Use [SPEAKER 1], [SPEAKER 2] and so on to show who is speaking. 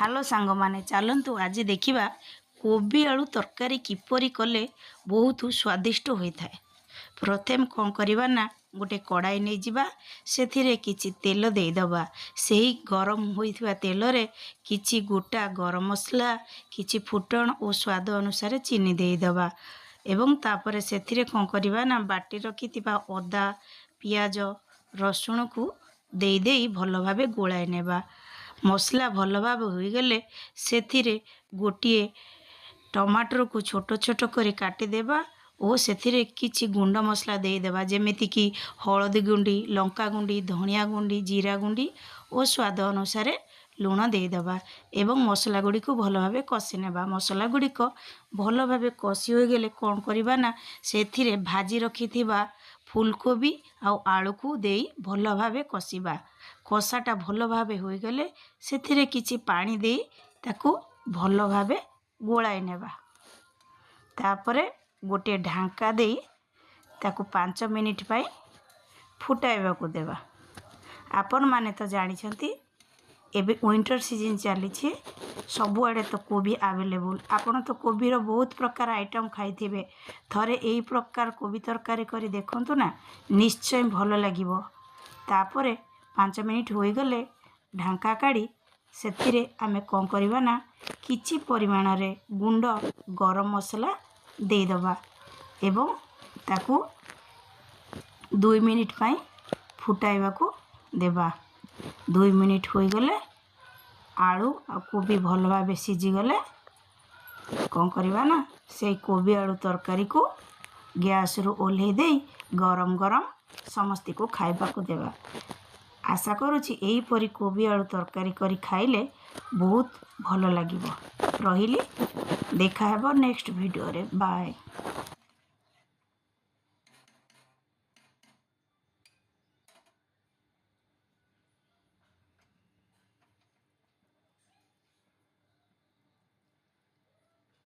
[SPEAKER 1] Hello सांग माने चलतु आज देखा कोबी आलू तरकारी किपरि कले बहुत स्वादिष्ट होता है। प्रथम कौन करवा ना गोटे कड़ाई नहीं जावा से किछि तेल देदबा से गरम होइथिबा तेल रे किछि गोटा गरम मसला किछि फुटण और स्वाद अनुसार चीनी देदबा एवं तापर से कौन करवा ना बाटी रखिथिबा अदा पियाज रसुण को दे दे भल भाबे गोलाय नेबा। मसला भल भाव हो गले से गोटे टमाटर को छोट छोट कर काटिदेबा और से किछि गुंड मसला देदेबा जेमिति कि हलदी गुंडी लंका गुंडी धनिया गुंडी जीरा गुंडी और स्वाद अनुसार लुण देदेबा एवं मसला गुड़ी को भल भाव कषि नेबा। मसला गुड़िक भल भाव कषि हो गले कौन करवा ना से भाजी रखिथिबा फूलकोबी आउ आलू को दे भल भाव कषिबा। कषाटा भल भाव हो गले से किछि पानी दे ताकू भल भाव गोलाय नेबा। तापरे गोटे ढांका दे ताकू 5 मिनिट पाई फुटाइबा को देबा। आपण माने तो जानिछंती एबे विंटर सीजन चली सबुआड़े तो कोबी अवेलेबल। आपण तो कोबीर बहुत प्रकार आइटम खाइथिबे थरे एई प्रकार कोबी तरकारी करी देखंतु ना निश्चय भल लागिबो। तापरे 5 मिनिट हो गले ढांका काढ़ी से आमे कौन करवा ना किछि परिमाण रे गुंड गरम मसला देदबा एवं ताकू 2 मिनिट पाई फुटाइबा को देबा। 2 मिनिट हो गले आलू आ कोबी भल भाव सीझी गले कौन करवा ना से कोबी आलू तरकारी को गैस रु ओल्हे दे गरम गरम समस्ती को खाइबा को देबा। आशा करुछि एही परी कोबी आलू तरकारी करी खाइले बहुत भल लागिबो। रहिली देखा हेबो नेक्स्ट वीडियो रे। बाय।